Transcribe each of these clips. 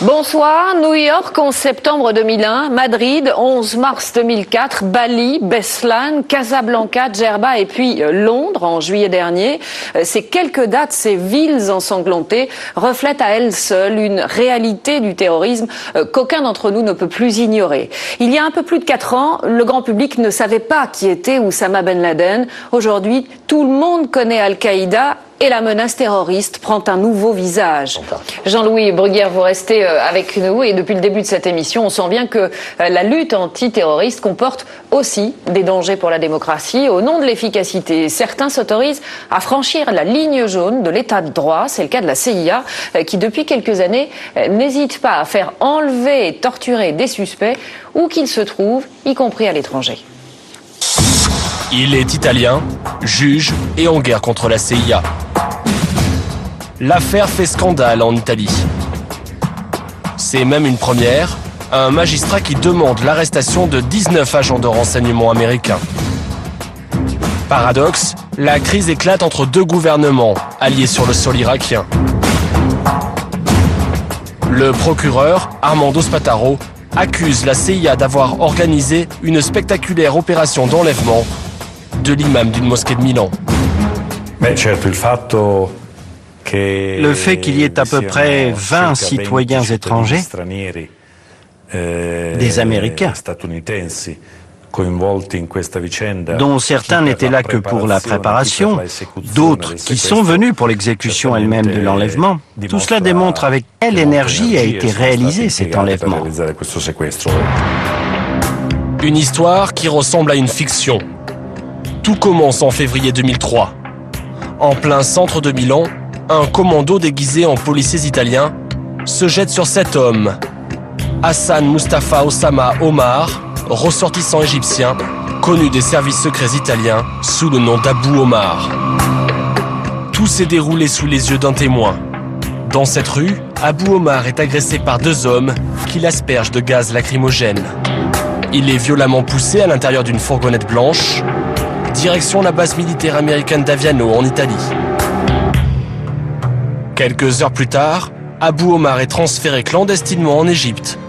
Bonsoir, New York 11 septembre 2001, Madrid 11 mars 2004, Bali, Beslan, Casablanca, Djerba et puis Londres en juillet dernier. Ces quelques dates, ces villes ensanglantées reflètent à elles seules une réalité du terrorisme qu'aucun d'entre nous ne peut plus ignorer. Il y a un peu plus de 4 ans, le grand public ne savait pas qui était Oussama Ben Laden. Aujourd'hui, tout le monde connaît Al-Qaïda. Et la menace terroriste prend un nouveau visage. Jean-Louis Bruguière, vous restez avec nous et depuis le début de cette émission, on sent bien que la lutte antiterroriste comporte aussi des dangers pour la démocratie. Au nom de l'efficacité, certains s'autorisent à franchir la ligne jaune de l'état de droit. C'est le cas de la CIA qui, depuis quelques années, n'hésite pas à faire enlever et torturer des suspects où qu'ils se trouvent, y compris à l'étranger. Il est italien, juge et en guerre contre la CIA. L'affaire fait scandale en Italie. C'est même une première, un magistrat qui demande l'arrestation de 19 agents de renseignement américains. Paradoxe, la crise éclate entre deux gouvernements, alliés sur le sol irakien. Le procureur, Armando Spataro, accuse la CIA d'avoir organisé une spectaculaire opération d'enlèvement de l'imam d'une mosquée de Milan. Le fait qu'il y ait à peu près 20 citoyens étrangers, des Américains, dont certains n'étaient là que pour la préparation, d'autres qui sont venus pour l'exécution elle-même de l'enlèvement, tout cela démontre avec quelle énergie a été réalisé cet enlèvement. Une histoire qui ressemble à une fiction. Tout commence en février 2003. En plein centre de Milan, un commando déguisé en policiers italiens se jette sur 7 hommes. Hassan Mustafa Osama Omar, ressortissant égyptien, connu des services secrets italiens sous le nom d'Abou Omar. Tout s'est déroulé sous les yeux d'un témoin. Dans cette rue, Abou Omar est agressé par 2 hommes qui l'aspergent de gaz lacrymogène. Il est violemment poussé à l'intérieur d'une fourgonnette blanche, direction la base militaire américaine d'Aviano en Italie. Quelques heures plus tard, Abou Omar est transféré clandestinement en Égypte.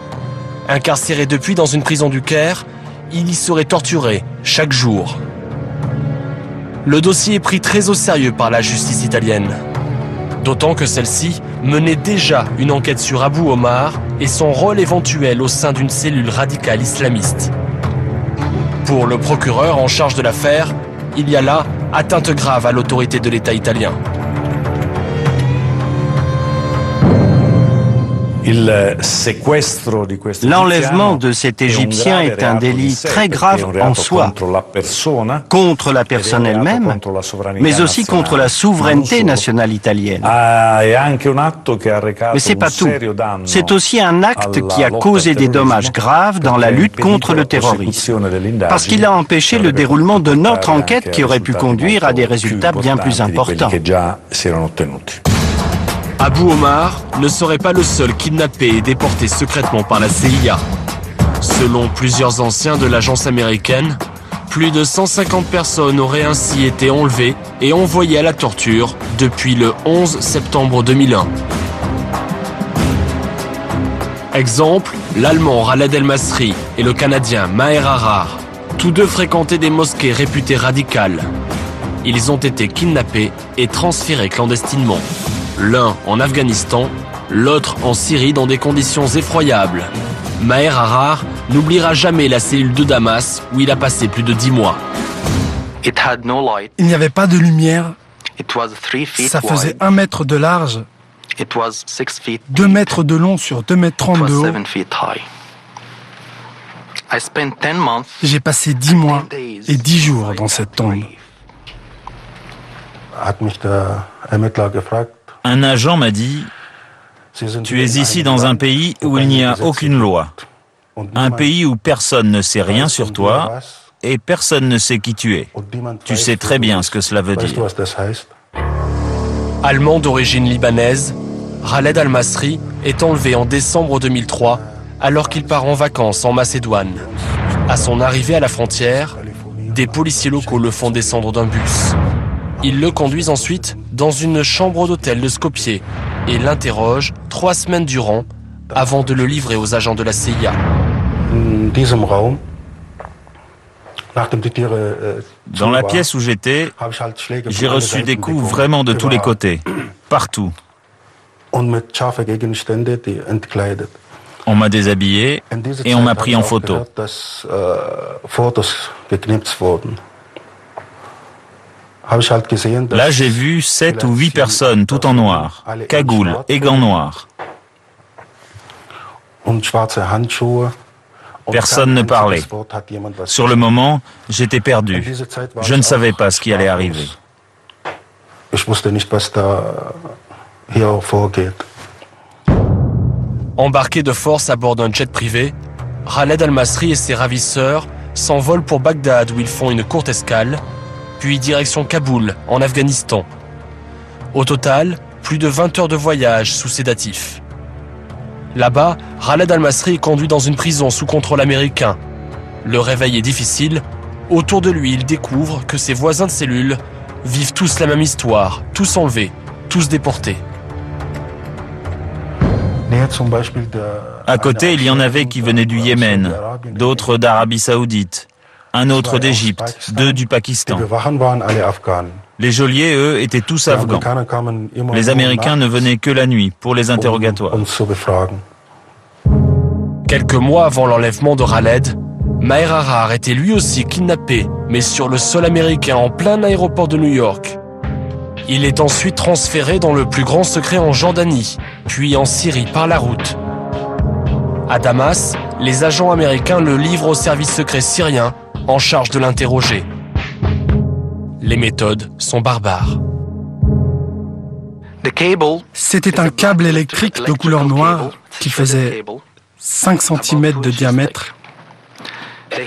Incarcéré depuis dans une prison du Caire, il y serait torturé chaque jour. Le dossier est pris très au sérieux par la justice italienne. D'autant que celle-ci menait déjà une enquête sur Abou Omar et son rôle éventuel au sein d'une cellule radicale islamiste. Pour le procureur en charge de l'affaire, il y a là atteinte grave à l'autorité de l'État italien. L'enlèvement de cet Égyptien est un délit très grave en soi, contre la personne elle-même, mais aussi contre la souveraineté nationale italienne. Mais c'est pas tout. C'est aussi un acte qui a causé des dommages graves dans la lutte contre le terrorisme, parce qu'il a empêché le déroulement de notre enquête qui aurait pu conduire à des résultats bien plus importants. Abou Omar ne serait pas le seul kidnappé et déporté secrètement par la CIA. Selon plusieurs anciens de l'agence américaine, plus de 150 personnes auraient ainsi été enlevées et envoyées à la torture depuis le 11 septembre 2001. Exemple, l'Allemand Khaled El Masri et le Canadien Maher Arar. Tous deux fréquentaient des mosquées réputées radicales. Ils ont été kidnappés et transférés clandestinement. L'un en Afghanistan, l'autre en Syrie dans des conditions effroyables. Maher Arar n'oubliera jamais la cellule de Damas où il a passé plus de 10 mois. Il n'y avait pas de lumière. Ça faisait 1 mètre de large, 2 mètres de long sur 2 mètres 30 de haut. J'ai passé 10 mois et 10 jours dans cette tombe. Un agent m'a dit « Tu es ici dans un pays où il n'y a aucune loi. Un pays où personne ne sait rien sur toi et personne ne sait qui tu es. Tu sais très bien ce que cela veut dire. » Allemand d'origine libanaise, Khaled Al Masri est enlevé en décembre 2003 alors qu'il part en vacances en Macédoine. À son arrivée à la frontière, des policiers locaux le font descendre d'un bus. Ils le conduisent ensuite dans une chambre d'hôtel de Skopje et l'interrogent 3 semaines durant avant de le livrer aux agents de la CIA. Dans la pièce où j'étais, j'ai reçu des coups vraiment de tous les côtés, partout. On m'a déshabillé et on m'a pris en photo. Là, j'ai vu 7 ou 8 personnes, tout en noir, cagoule et gants noirs. Personne ne parlait. Sur le moment, j'étais perdu. Je ne savais pas ce qui allait arriver. Embarqués de force à bord d'un jet privé, Khaled al-Masri et ses ravisseurs s'envolent pour Bagdad où ils font une courte escale, puis direction Kaboul, en Afghanistan. Au total, plus de 20 heures de voyage sous sédatifs. Là-bas, Khaled al-Masri est conduit dans une prison sous contrôle américain. Le réveil est difficile. Autour de lui, il découvre que ses voisins de cellule vivent tous la même histoire, tous enlevés, tous déportés. À côté, il y en avait qui venaient du Yémen, d'autres d'Arabie Saoudite, un autre d'Égypte, 2 du Pakistan. Les geôliers, eux, étaient tous afghans. Les Américains ne venaient que la nuit pour les interrogatoires. Quelques mois avant l'enlèvement de Khaled, Maher Arar était lui aussi kidnappé, mais sur le sol américain en plein aéroport de New York. Il est ensuite transféré dans le plus grand secret en Jordanie, puis en Syrie par la route. À Damas, les agents américains le livrent au service secret syrien en charge de l'interroger. Les méthodes sont barbares. C'était un câble électrique de couleur noire qui faisait 5 cm de diamètre.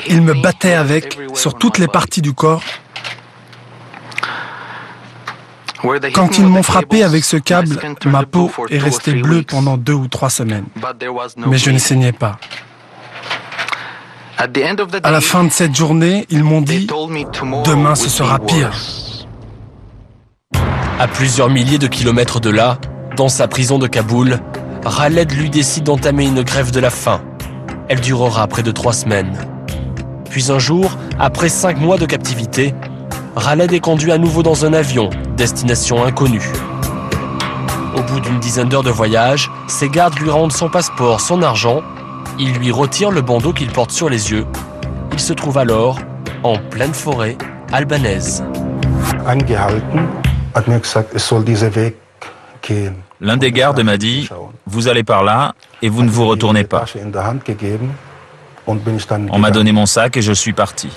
Ils me battaient avec sur toutes les parties du corps. Quand ils m'ont frappé avec ce câble, ma peau est restée bleue pendant 2 ou 3 semaines. Mais je ne saignais pas. À la fin de cette journée, ils m'ont dit « Demain, ce sera pire ». À plusieurs milliers de kilomètres de là, dans sa prison de Kaboul, Khaled lui décide d'entamer une grève de la faim. Elle durera près de 3 semaines. Puis un jour, après 5 mois de captivité, Khaled est conduit à nouveau dans un avion, destination inconnue. Au bout d'une dizaine d'heures de voyage, ses gardes lui rendent son passeport, son argent. Ils lui retirent le bandeau qu'il porte sur les yeux. Il se trouve alors en pleine forêt albanaise. L'un des gardes m'a dit « Vous allez par là et vous ne vous retournez pas ». On m'a donné mon sac et je suis parti.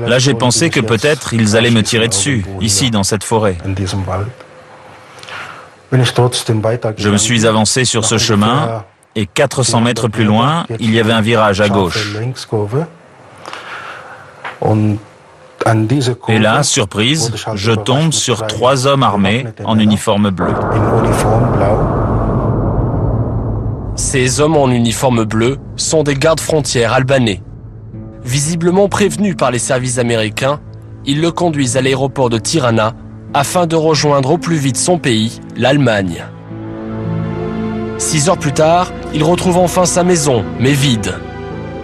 Là, j'ai pensé que peut-être ils allaient me tirer dessus, ici, dans cette forêt. Je me suis avancé sur ce chemin et 400 mètres plus loin, il y avait un virage à gauche. Et là, surprise, je tombe sur 3 hommes armés en uniforme bleu. Ces hommes en uniforme bleu sont des gardes frontières albanais. Visiblement prévenus par les services américains, ils le conduisent à l'aéroport de Tirana afin de rejoindre au plus vite son pays, l'Allemagne. 6 heures plus tard, il retrouve enfin sa maison, mais vide.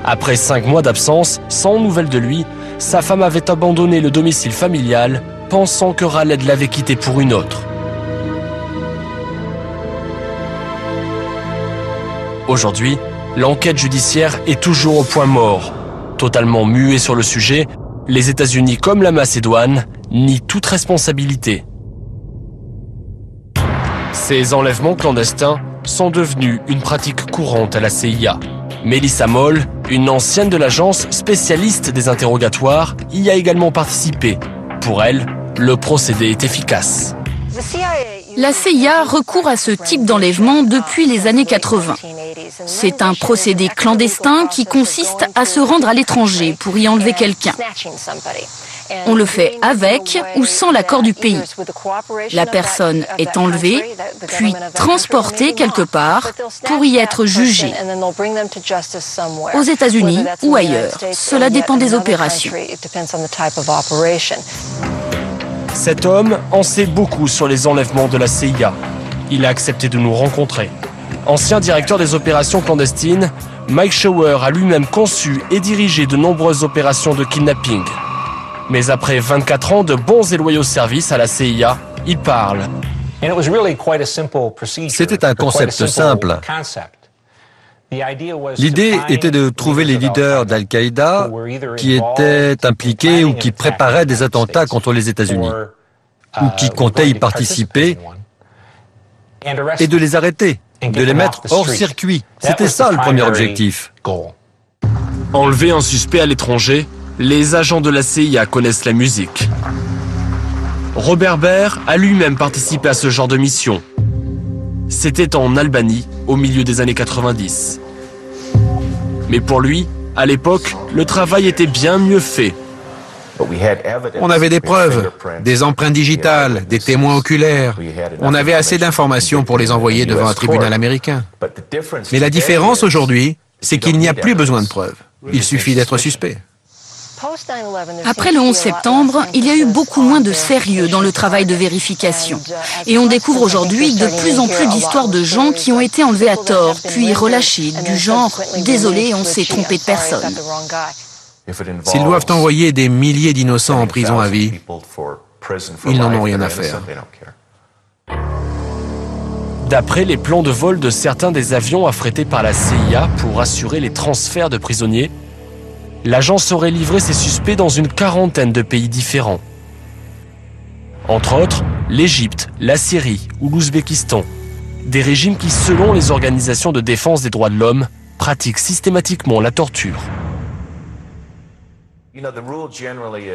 Après 5 mois d'absence, sans nouvelles de lui, sa femme avait abandonné le domicile familial, pensant que Khaled l'avait quitté pour une autre. Aujourd'hui, l'enquête judiciaire est toujours au point mort. Totalement muet sur le sujet, les États-Unis comme la Macédoine nient toute responsabilité. Ces enlèvements clandestins sont devenus une pratique courante à la CIA. Melissa Moll, une ancienne de l'agence spécialiste des interrogatoires, y a également participé. Pour elle, le procédé est efficace. La CIA recourt à ce type d'enlèvement depuis les années 80. C'est un procédé clandestin qui consiste à se rendre à l'étranger pour y enlever quelqu'un. On le fait avec ou sans l'accord du pays. La personne est enlevée, puis transportée quelque part pour y être jugée. Aux États-Unis ou ailleurs, cela dépend des opérations. Cet homme en sait beaucoup sur les enlèvements de la CIA. Il a accepté de nous rencontrer. Ancien directeur des opérations clandestines, Mike Shower a lui-même conçu et dirigé de nombreuses opérations de kidnapping. Mais après 24 ans de bons et loyaux services à la CIA, il parle. C'était un concept simple. L'idée était de trouver les leaders d'Al-Qaïda qui étaient impliqués ou qui préparaient des attentats contre les États-Unis, ou qui comptaient y participer, et de les arrêter, de les mettre hors circuit. C'était ça le premier objectif. Enlever un suspect à l'étranger, les agents de la CIA connaissent la musique. Robert Baer a lui-même participé à ce genre de mission. C'était en Albanie, au milieu des années 90. Mais pour lui, à l'époque, le travail était bien mieux fait. On avait des preuves, des empreintes digitales, des témoins oculaires. On avait assez d'informations pour les envoyer devant un tribunal américain. Mais la différence aujourd'hui, c'est qu'il n'y a plus besoin de preuves. Il suffit d'être suspect. Après le 11 septembre, il y a eu beaucoup moins de sérieux dans le travail de vérification. Et on découvre aujourd'hui de plus en plus d'histoires de gens qui ont été enlevés à tort, puis relâchés, du genre « désolé, on s'est trompé de personne ». S'ils doivent envoyer des milliers d'innocents en prison à vie, ils n'en ont rien à faire. D'après les plans de vol de certains des avions affrétés par la CIA pour assurer les transferts de prisonniers, l'agence aurait livré ses suspects dans une quarantaine de pays différents. Entre autres, l'Égypte, la Syrie ou l'Ouzbékistan. Des régimes qui, selon les organisations de défense des droits de l'homme, pratiquent systématiquement la torture.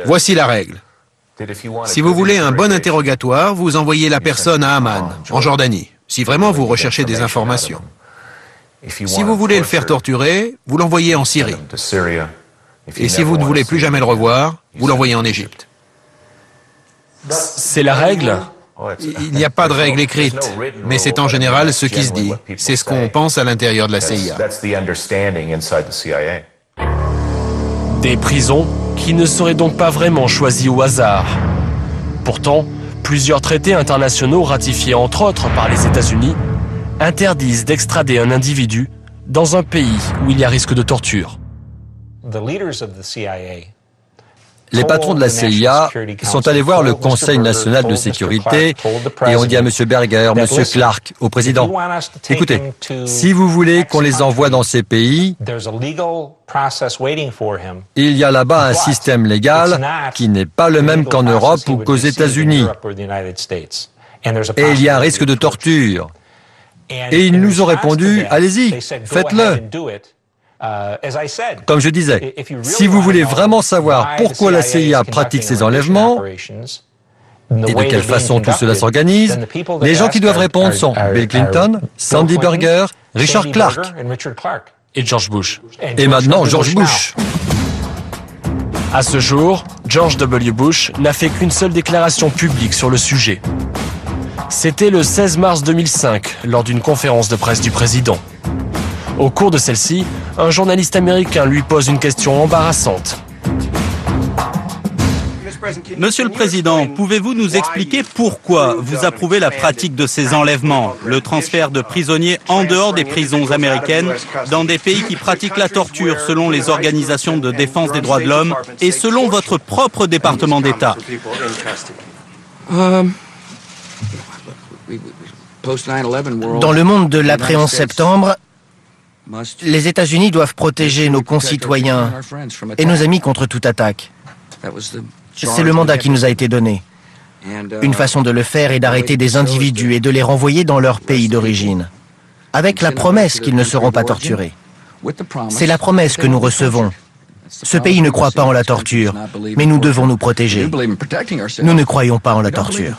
Voici la règle. Si vous voulez un bon interrogatoire, vous envoyez la personne à Amman, en Jordanie, si vraiment vous recherchez des informations. Si vous voulez le faire torturer, vous l'envoyez en Syrie. Et si vous ne voulez plus jamais le revoir, vous l'envoyez en Égypte. C'est la règle? Il n'y a pas de règle écrite, mais c'est en général ce qui se dit. C'est ce qu'on pense à l'intérieur de la CIA. Des prisons qui ne seraient donc pas vraiment choisies au hasard. Pourtant, plusieurs traités internationaux ratifiés entre autres par les États-Unis interdisent d'extrader un individu dans un pays où il y a risque de torture. Les patrons de la CIA sont allés voir le Conseil national de sécurité et ont dit à M. Berger, M. Clark, au président, « Écoutez, si vous voulez qu'on les envoie dans ces pays, il y a là-bas un système légal qui n'est pas le même qu'en Europe ou qu'aux États-Unis. Et il y a un risque de torture. » Et ils nous ont répondu, « Allez-y, faites-le. » Comme je disais, si vous voulez vraiment savoir pourquoi la CIA pratique ces enlèvements et de quelle façon tout cela s'organise, les gens qui doivent répondre sont Bill Clinton, Sandy Berger, Richard Clark et George Bush. Et maintenant George Bush. À ce jour, George W. Bush n'a fait qu'une seule déclaration publique sur le sujet. C'était le 16 mars 2005, lors d'une conférence de presse du président. Au cours de celle-ci, un journaliste américain lui pose une question embarrassante. Monsieur le Président, pouvez-vous nous expliquer pourquoi vous approuvez la pratique de ces enlèvements, le transfert de prisonniers en dehors des prisons américaines, dans des pays qui pratiquent la torture selon les organisations de défense des droits de l'homme et selon votre propre département d'État? Dans le monde de l'après-11 septembre, les États-Unis doivent protéger nos concitoyens et nos amis contre toute attaque. C'est le mandat qui nous a été donné. Une façon de le faire est d'arrêter des individus et de les renvoyer dans leur pays d'origine, avec la promesse qu'ils ne seront pas torturés. C'est la promesse que nous recevons. Ce pays ne croit pas en la torture, mais nous devons nous protéger. Nous ne croyons pas en la torture.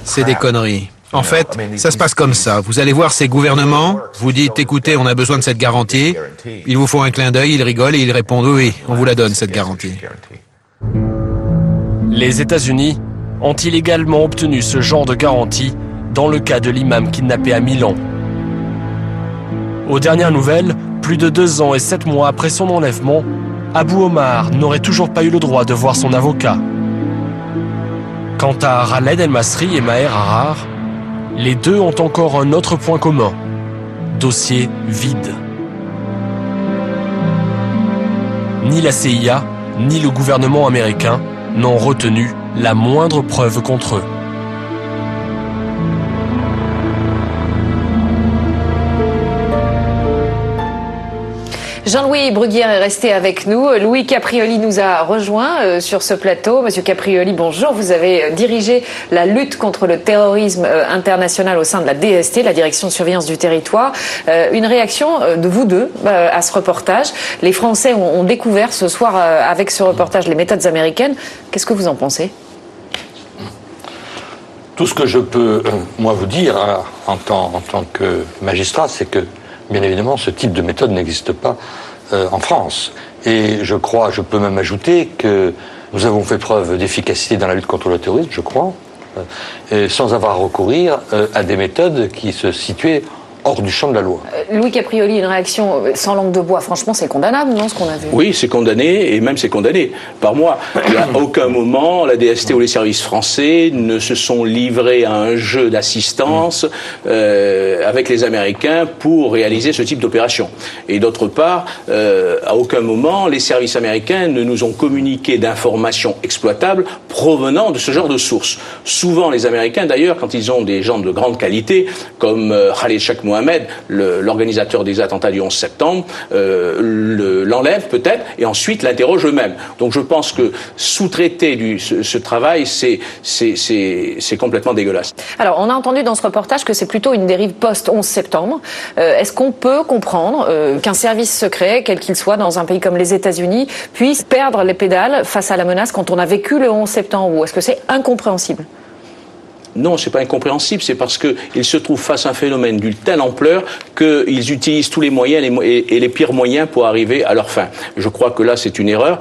C'est des conneries. En fait, ça se passe comme ça. Vous allez voir ces gouvernements, vous dites, écoutez, on a besoin de cette garantie. Ils vous font un clin d'œil, ils rigolent et ils répondent, oui, on vous la donne, cette garantie. Les États-Unis ont-ils également obtenu ce genre de garantie dans le cas de l'imam kidnappé à Milan? Aux dernières nouvelles, plus de 2 ans et 7 mois après son enlèvement, Abu Omar n'aurait toujours pas eu le droit de voir son avocat. Quant à Khaled El-Masri et Maher Arar, les deux ont encore un autre point commun. Dossier vide. Ni la CIA, ni le gouvernement américain n'ont retenu la moindre preuve contre eux. Jean-Louis Bruguière est resté avec nous. Louis Caprioli nous a rejoint sur ce plateau. Monsieur Caprioli, bonjour. Vous avez dirigé la lutte contre le terrorisme international au sein de la DST, la Direction de surveillance du territoire. Une réaction de vous deux à ce reportage. Les Français ont découvert ce soir avec ce reportage les méthodes américaines. Qu'est-ce que vous en pensez ? Tout ce que je peux, moi, vous dire en tant que magistrat, c'est que bien évidemment, ce type de méthode n'existe pas en France. Et je crois, je peux même ajouter que nous avons fait preuve d'efficacité dans la lutte contre le terrorisme, je crois, sans avoir à recourir à des méthodes qui se situaient hors du champ de la loi. Louis Caprioli, une réaction sans langue de bois. Franchement, c'est condamnable, non, ce qu'on a vu ? Oui, c'est condamné, et même c'est condamné par moi. À aucun moment, la DST ou les services français ne se sont livrés à un jeu d'assistance avec les Américains pour réaliser ce type d'opération. Et d'autre part, à aucun moment, les services américains ne nous ont communiqué d'informations exploitables provenant de ce genre de sources. Souvent, les Américains, d'ailleurs, quand ils ont des gens de grande qualité, comme Khaled Sheikh Mohammed, l'organisateur des attentats du 11 septembre, l'enlèvent peut-être et ensuite l'interrogent eux-mêmes. Donc je pense que sous-traiter ce travail, c'est complètement dégueulasse. Alors on a entendu dans ce reportage que c'est plutôt une dérive post-11 septembre. Est-ce qu'on peut comprendre qu'un service secret, quel qu'il soit, dans un pays comme les États-Unis, puisse perdre les pédales face à la menace quand on a vécu le 11 septembre, ou est-ce que c'est incompréhensible ? Non, c'est pas incompréhensible, c'est parce qu'ils se trouvent face à un phénomène d'une telle ampleur qu'ils utilisent tous les moyens et les pires moyens pour arriver à leur fin. Je crois que là, c'est une erreur,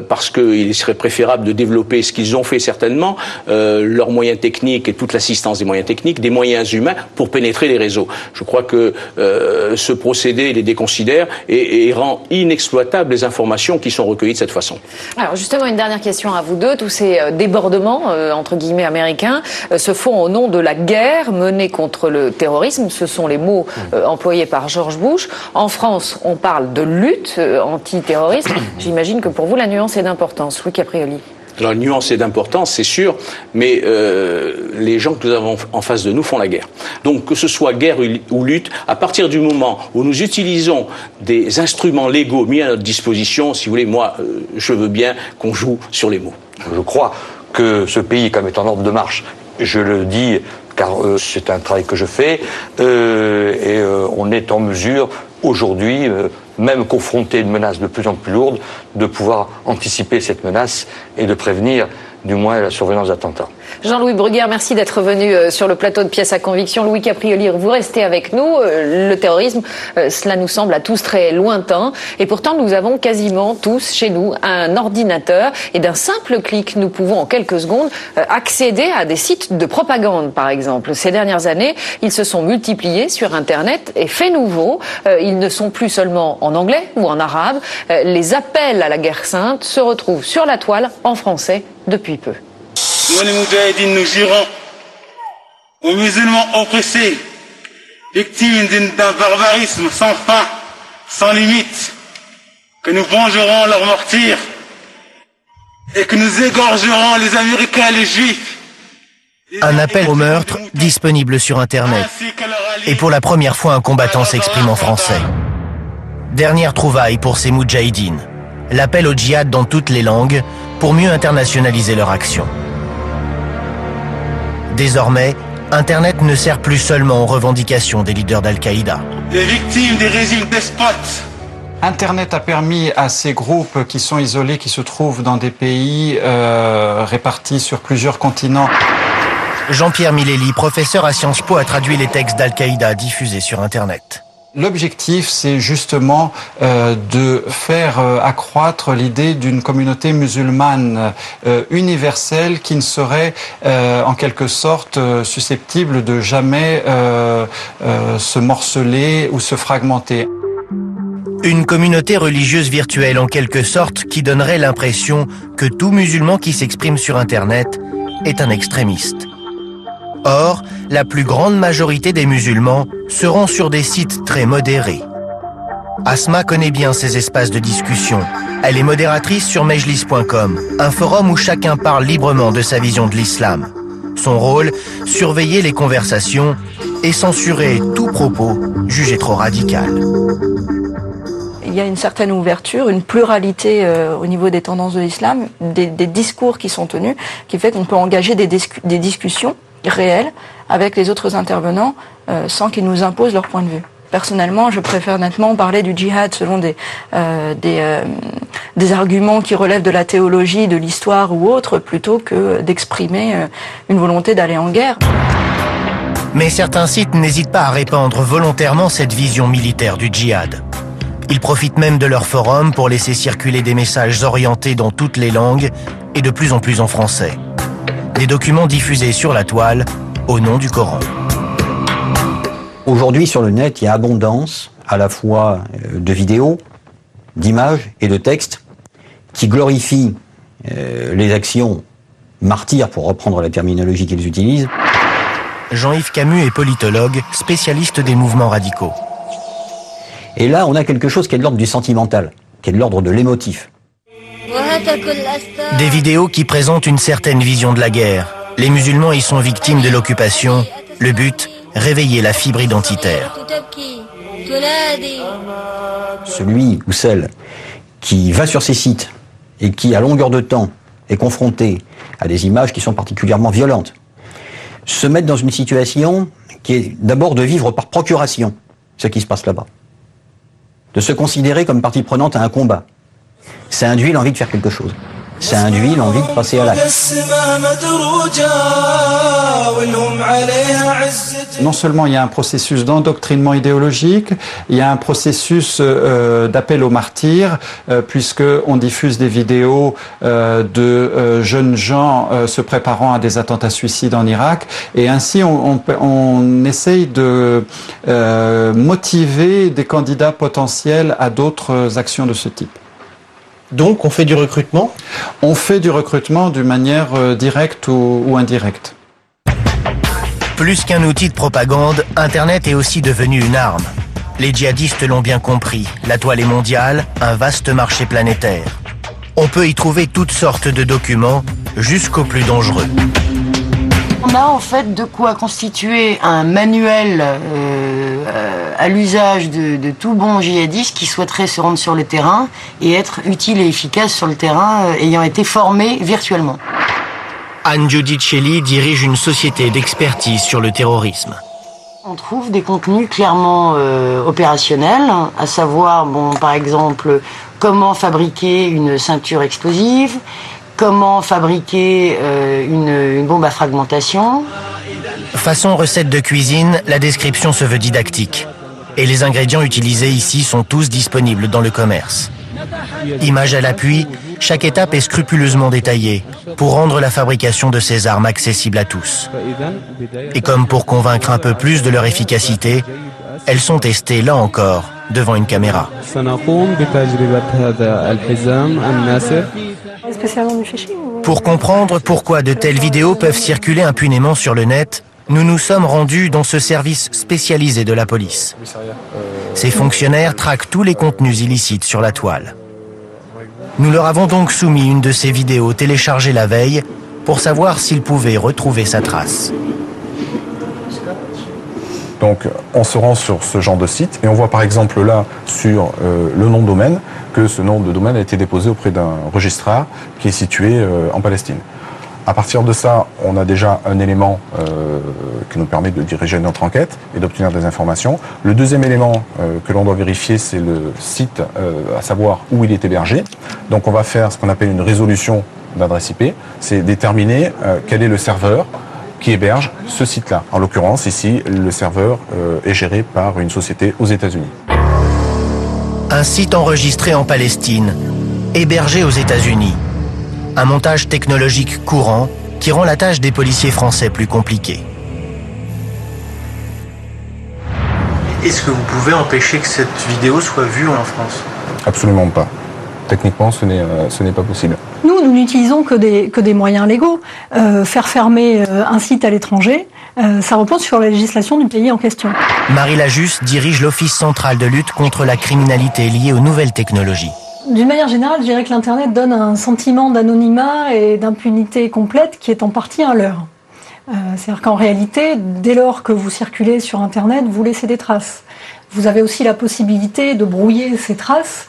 parce qu'il serait préférable de développer ce qu'ils ont fait certainement, leurs moyens techniques et toute l'assistance des moyens techniques, des moyens humains pour pénétrer les réseaux. Je crois que ce procédé les déconsidère et rend inexploitables les informations qui sont recueillies de cette façon. Alors justement, une dernière question à vous deux. Tous ces débordements, entre guillemets, américains, se font au nom de la guerre menée contre le terrorisme. Ce sont les mots employés par George Bush. En France, on parle de lutte antiterroriste. J'imagine que pour vous, la nuance est d'importance. Louis Caprioli. Alors, la nuance est d'importance, c'est sûr, mais les gens que nous avons en face de nous font la guerre. Donc, que ce soit guerre ou lutte, à partir du moment où nous utilisons des instruments légaux mis à notre disposition, si vous voulez, moi, je veux bien qu'on joue sur les mots. Je crois que ce pays, comme est en ordre de marche, je le dis car c'est un travail que je fais, et on est en mesure aujourd'hui, même confronté à une menace de plus en plus lourde, de pouvoir anticiper cette menace et de prévenir du moins la survenance d'attentats. Jean-Louis Bruguière, merci d'être venu sur le plateau de Pièces à conviction. Louis Caprioli, vous restez avec nous. Le terrorisme, cela nous semble à tous très lointain. Et pourtant, nous avons quasiment tous chez nous un ordinateur. Et d'un simple clic, nous pouvons en quelques secondes accéder à des sites de propagande, par exemple. Ces dernières années, ils se sont multipliés sur Internet. Et fait nouveau, ils ne sont plus seulement en anglais ou en arabe. Les appels à la guerre sainte se retrouvent sur la toile en français depuis peu. Nous, les Moudjahidines, nous jurons aux musulmans oppressés, victimes d'un barbarisme sans fin, sans limite, que nous vengerons leurs martyrs et que nous égorgerons les Américains et les Juifs. Un appel au meurtre disponible sur Internet. Et pour la première fois, un combattant s'exprime en français. Dernière trouvaille pour ces Moudjahidines. L'appel au djihad dans toutes les langues pour mieux internationaliser leur action. Désormais, Internet ne sert plus seulement aux revendications des leaders d'Al-Qaïda. Les victimes des régimes despotes. Internet a permis à ces groupes qui sont isolés, qui se trouvent dans des pays répartis sur plusieurs continents. Jean-Pierre Mileli, professeur à Sciences Po, a traduit les textes d'Al-Qaïda diffusés sur Internet. L'objectif, c'est justement de faire accroître l'idée d'une communauté musulmane universelle qui ne serait en quelque sorte susceptible de jamais se morceler ou se fragmenter. Une communauté religieuse virtuelle en quelque sorte qui donnerait l'impression que tout musulman qui s'exprime sur Internet est un extrémiste. Or, la plus grande majorité des musulmans se rend sur des sites très modérés. Asma connaît bien ces espaces de discussion. Elle est modératrice sur Mejlis.com, un forum où chacun parle librement de sa vision de l'islam. Son rôle, surveiller les conversations et censurer tout propos jugé trop radical. Il y a une certaine ouverture, une pluralité au niveau des tendances de l'islam, des discours qui sont tenus, qui fait qu'on peut engager des discussions réelles avec les autres intervenants sans qu'ils nous imposent leur point de vue. Personnellement, je préfère nettement parler du djihad selon des arguments qui relèvent de la théologie, de l'histoire ou autre, plutôt que d'exprimer une volonté d'aller en guerre. Mais certains sites n'hésitent pas à répandre volontairement cette vision militaire du djihad. Ils profitent même de leur forum pour laisser circuler des messages orientés dans toutes les langues et de plus en plus en français. Des documents diffusés sur la toile au nom du Coran. Aujourd'hui, sur le net, il y a abondance à la fois de vidéos, d'images et de textes qui glorifient les actions martyrs, pour reprendre la terminologie qu'ils utilisent. Jean-Yves Camus est politologue, spécialiste des mouvements radicaux. Et là, on a quelque chose qui est de l'ordre du sentimental, qui est de l'ordre de l'émotif. Des vidéos qui présentent une certaine vision de la guerre. Les musulmans y sont victimes de l'occupation. Le but, réveiller la fibre identitaire. Celui ou celle qui va sur ces sites et qui, à longueur de temps, est confronté à des images qui sont particulièrement violentes, se mettent dans une situation qui est d'abord de vivre par procuration ce qui se passe là-bas. De se considérer comme partie prenante à un combat. Ça induit l'envie de faire quelque chose. Ça induit l'envie de passer à l'acte. Non seulement il y a un processus d'endoctrinement idéologique, il y a un processus d'appel aux martyrs, puisqu'on diffuse des vidéos de jeunes gens se préparant à des attentats suicides en Irak, et ainsi on essaye de motiver des candidats potentiels à d'autres actions de ce type. Donc, on fait du recrutement ? On fait du recrutement d'une manière directe ou indirecte. Plus qu'un outil de propagande, Internet est aussi devenu une arme. Les djihadistes l'ont bien compris. La toile est mondiale, un vaste marché planétaire. On peut y trouver toutes sortes de documents, jusqu'aux plus dangereux. On a en fait de quoi constituer un manuel à l'usage de tout bon djihadiste qui souhaiterait se rendre sur le terrain et être utile et efficace sur le terrain, ayant été formé virtuellement. Anne-Judith Shelley dirige une société d'expertise sur le terrorisme. On trouve des contenus clairement opérationnels, à savoir, par exemple, comment fabriquer une ceinture explosive, comment fabriquer une bombe à fragmentation. Façon recette de cuisine, la description se veut didactique. Et les ingrédients utilisés ici sont tous disponibles dans le commerce. Image à l'appui, chaque étape est scrupuleusement détaillée pour rendre la fabrication de ces armes accessible à tous. Et comme pour convaincre un peu plus de leur efficacité, elles sont testées là encore devant une caméra. Pour comprendre pourquoi de telles vidéos peuvent circuler impunément sur le net, nous nous sommes rendus dans ce service spécialisé de la police. Ces fonctionnaires traquent tous les contenus illicites sur la toile. Nous leur avons donc soumis une de ces vidéos téléchargées la veille pour savoir s'ils pouvaient retrouver sa trace. Donc on se rend sur ce genre de site et on voit par exemple là sur le nom de domaine que ce nom de domaine a été déposé auprès d'un registrar qui est situé en Palestine. À partir de ça, on a déjà un élément qui nous permet de diriger notre enquête et d'obtenir des informations. Le deuxième élément que l'on doit vérifier, c'est le site, à savoir où il est hébergé. Donc on va faire ce qu'on appelle une résolution d'adresse IP, c'est déterminer quel est le serveur qui héberge ce site-là. En l'occurrence, ici, le serveur est géré par une société aux États-Unis. Un site enregistré en Palestine, hébergé aux États-Unis. Un montage technologique courant qui rend la tâche des policiers français plus compliquée. Est-ce que vous pouvez empêcher que cette vidéo soit vue en France ? Absolument pas. Techniquement, ce n'est pas possible. Nous n'utilisons que des moyens légaux. Faire fermer un site à l'étranger, ça repose sur la législation du pays en question. Marie Lajusse dirige l'Office central de lutte contre la criminalité liée aux nouvelles technologies. D'une manière générale, je dirais que l'Internet donne un sentiment d'anonymat et d'impunité complète qui est en partie un leurre. C'est-à-dire qu'en réalité, dès lors que vous circulez sur Internet, vous laissez des traces. Vous avez aussi la possibilité de brouiller ces traces.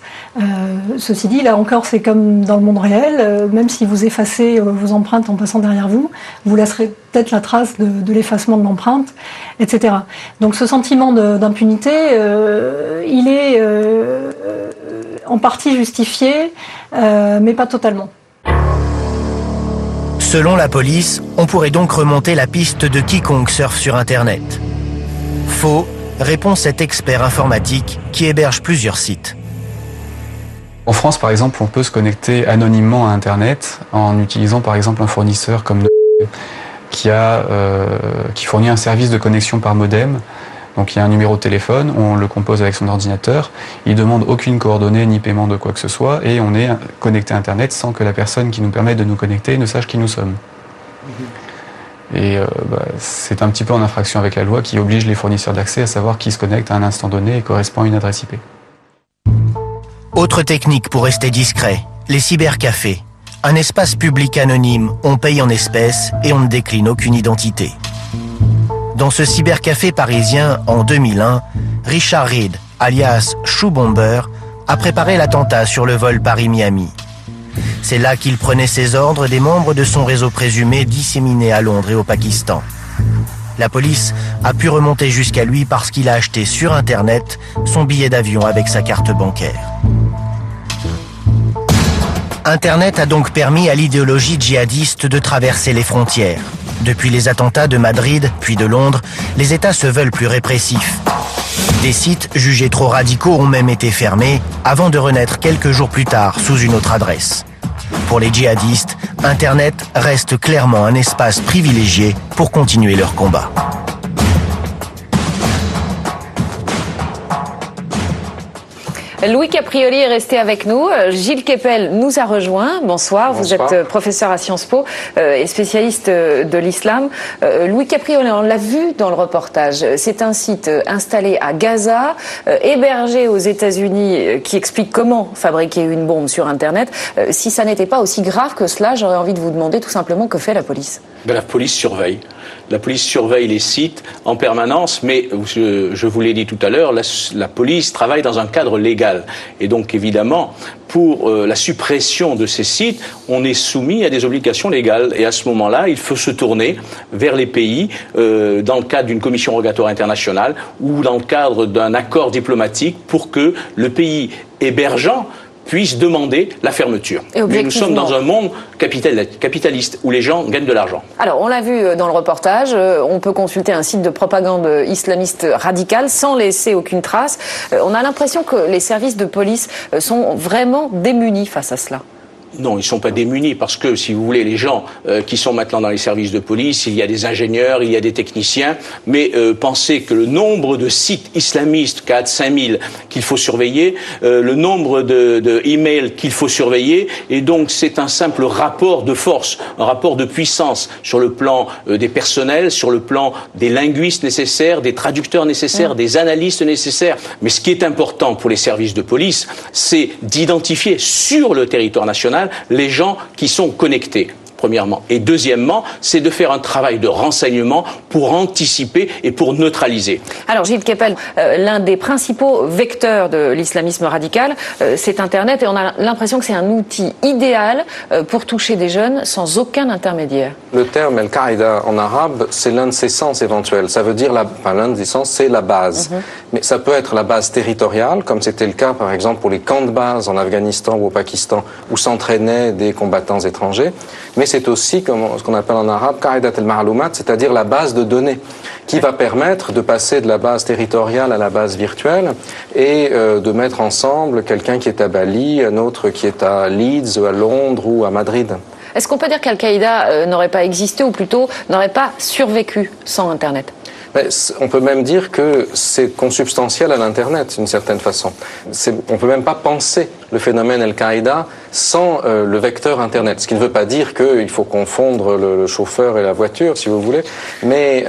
Ceci dit, là encore, c'est comme dans le monde réel. Même si vous effacez vos empreintes en passant derrière vous, vous laisserez peut-être la trace de l'effacement de l'empreinte, etc. Donc ce sentiment d'impunité, il est en partie justifié, mais pas totalement. Selon la police, on pourrait donc remonter la piste de quiconque surfe sur Internet. Faux, répond cet expert informatique qui héberge plusieurs sites. En France, par exemple, on peut se connecter anonymement à Internet en utilisant par exemple un fournisseur comme qui fournit un service de connexion par modem. Donc il y a un numéro de téléphone, on le compose avec son ordinateur, il demande aucune coordonnée ni paiement de quoi que ce soit et on est connecté à Internet sans que la personne qui nous permet de nous connecter ne sache qui nous sommes. Et c'est un petit peu en infraction avec la loi qui oblige les fournisseurs d'accès à savoir qui se connecte à un instant donné et correspond à une adresse IP. Autre technique pour rester discret, les cybercafés. Un espace public anonyme, on paye en espèces et on ne décline aucune identité. Dans ce cybercafé parisien, en 2001, Richard Reed, alias Chou Bomber, a préparé l'attentat sur le vol Paris-Miami. C'est là qu'il prenait ses ordres des membres de son réseau présumé disséminés à Londres et au Pakistan. La police a pu remonter jusqu'à lui parce qu'il a acheté sur Internet son billet d'avion avec sa carte bancaire. Internet a donc permis à l'idéologie djihadiste de traverser les frontières. Depuis les attentats de Madrid, puis de Londres, les États se veulent plus répressifs. Des sites jugés trop radicaux ont même été fermés avant de renaître quelques jours plus tard sous une autre adresse. Pour les djihadistes, Internet reste clairement un espace privilégié pour continuer leur combat. Louis Caprioli est resté avec nous. Gilles Kepel nous a rejoint. Bonsoir. Vous êtes professeur à Sciences Po et spécialiste de l'islam. Louis Caprioli, on l'a vu dans le reportage. C'est un site installé à Gaza, hébergé aux États-Unis, qui explique comment fabriquer une bombe sur Internet. Si ça n'était pas aussi grave que cela, j'aurais envie de vous demander tout simplement que fait la police. La police surveille. La police surveille les sites en permanence, mais je vous l'ai dit tout à l'heure, la police travaille dans un cadre légal. Et donc évidemment, pour la suppression de ces sites, on est soumis à des obligations légales. Et à ce moment-là, il faut se tourner vers les pays dans le cadre d'une commission rogatoire internationale ou dans le cadre d'un accord diplomatique pour que le pays hébergeant puisse demander la fermeture. Mais nous sommes dans un monde capitaliste où les gens gagnent de l'argent. Alors, on l'a vu dans le reportage, on peut consulter un site de propagande islamiste radicale sans laisser aucune trace. On a l'impression que les services de police sont vraiment démunis face à cela. Non, ils ne sont pas démunis parce que, si vous voulez, les gens qui sont maintenant dans les services de police, il y a des ingénieurs, il y a des techniciens, mais pensez que le nombre de sites islamistes, 4 5 000, qu'il faut surveiller, le nombre de emails qu'il faut surveiller, et donc c'est un simple rapport de force, un rapport de puissance sur le plan des personnels, sur le plan des linguistes nécessaires, des traducteurs nécessaires, des analystes nécessaires. Mais ce qui est important pour les services de police, c'est d'identifier sur le territoire national les gens qui sont connectés, premièrement. Et deuxièmement, c'est de faire un travail de renseignement pour anticiper et pour neutraliser. Alors Gilles Kepel, l'un des principaux vecteurs de l'islamisme radical, c'est Internet, et on a l'impression que c'est un outil idéal pour toucher des jeunes sans aucun intermédiaire. Le terme Al-Qaïda en arabe, c'est l'un de ses sens éventuels. Ça veut dire, l'un des sens, c'est la base. Mais ça peut être la base territoriale, comme c'était le cas par exemple pour les camps de base en Afghanistan ou au Pakistan, où s'entraînaient des combattants étrangers. Mais c'est aussi ce qu'on appelle en arabe Qaïdat al-Ma'loumat, c'est-à-dire la base de données, qui va permettre de passer de la base territoriale à la base virtuelle et de mettre ensemble quelqu'un qui est à Bali, un autre qui est à Leeds, à Londres ou à Madrid. Est-ce qu'on peut dire qu'Al-Qaïda n'aurait pas existé, ou plutôt n'aurait pas survécu sans Internet ? On peut même dire que c'est consubstantiel à l'Internet, d'une certaine façon. On ne peut même pas penser le phénomène Al-Qaïda sans le vecteur Internet. Ce qui ne veut pas dire qu'il faut confondre le chauffeur et la voiture, si vous voulez, mais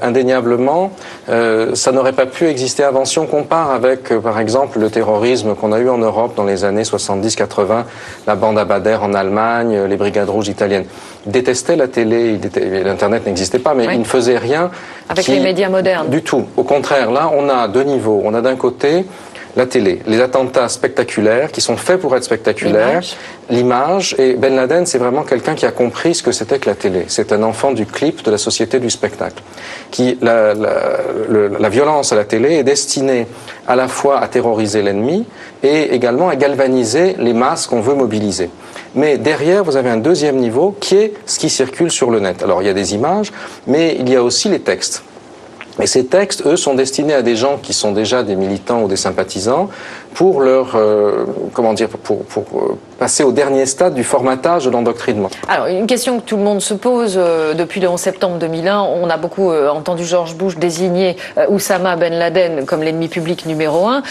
indéniablement, ça n'aurait pas pu exister avant. Si on compare avec, par exemple, le terrorisme qu'on a eu en Europe dans les années 70-80, la bande Abadère en Allemagne, les brigades rouges italiennes, ils détestaient la télé, l'Internet n'existait pas, mais ils ne faisaient rien. Avec les médias modernes. Du tout. Au contraire, là, on a deux niveaux. On a d'un côté la télé, les attentats spectaculaires qui sont faits pour être spectaculaires, l'image, et Ben Laden, c'est vraiment quelqu'un qui a compris ce que c'était que la télé. C'est un enfant du clip, de la société du spectacle. La violence à la télé est destinée à la fois à terroriser l'ennemi et également à galvaniser les masses qu'on veut mobiliser. Mais derrière, vous avez un deuxième niveau qui est ce qui circule sur le net. Alors, il y a des images, mais il y a aussi les textes. Et ces textes, eux, sont destinés à des gens qui sont déjà des militants ou des sympathisants pour leur, pour passer au dernier stade du formatage de l'endoctrinement. Alors, une question que tout le monde se pose depuis le 11 septembre 2001. On a beaucoup entendu George Bush désigner Oussama Ben Laden comme l'ennemi public numéro 1.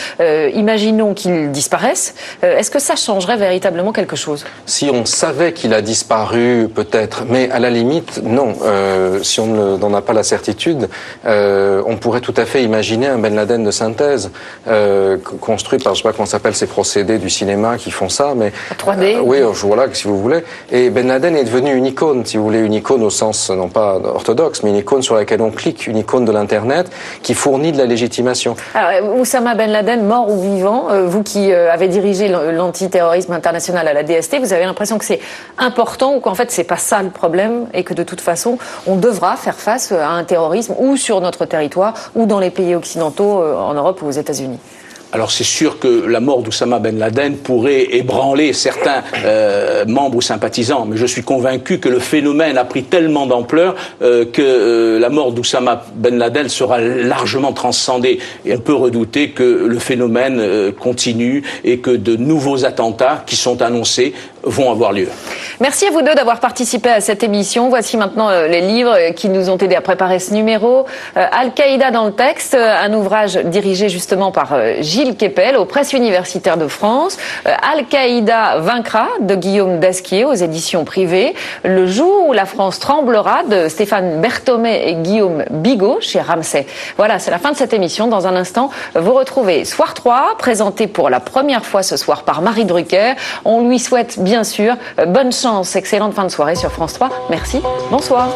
Imaginons qu'il disparaisse. Est-ce que ça changerait véritablement quelque chose? Si on savait qu'il a disparu, peut-être, mais à la limite, non. Si on n'en a pas la certitude, on pourrait tout à fait imaginer un Ben Laden de synthèse construit par, je sais pas comment s'appelle ces procédés du cinéma qui font ça, mais 3D. Oui, voilà, si vous voulez. Et Ben Laden est devenu une icône, si vous voulez, une icône au sens non pas orthodoxe, mais une icône sur laquelle on clique, une icône de l'internet qui fournit de la légitimation. Alors, Oussama Ben Laden, mort ou vivant, vous qui avez dirigé l'antiterrorisme international à la DST, vous avez l'impression que c'est important ou qu'en fait c'est pas ça le problème et que de toute façon on devra faire face à un terrorisme ou sur notre territoire ou dans les pays occidentaux, en Europe ou aux États-Unis? Alors c'est sûr que la mort d'Oussama Ben Laden pourrait ébranler certains membres ou sympathisants, mais je suis convaincu que le phénomène a pris tellement d'ampleur que la mort d'Oussama Ben Laden sera largement transcendée. Et on peut redouter que le phénomène continue et que de nouveaux attentats qui sont annoncés vont avoir lieu. Merci à vous deux d'avoir participé à cette émission. Voici maintenant les livres qui nous ont aidés à préparer ce numéro. Al-Qaïda dans le texte, un ouvrage dirigé justement par Gilles Kepel aux Presses universitaires de France. Al-Qaïda vaincra de Guillaume Dasquier aux éditions privées. Le jour où la France tremblera de Stéphane Berthomé et Guillaume Bigot chez Ramsay. Voilà, c'est la fin de cette émission. Dans un instant, vous retrouvez Soir 3, présenté pour la première fois ce soir par Marie Drucker. On lui souhaite bien sûr bonne chance, excellente fin de soirée sur France 3. Merci, bonsoir.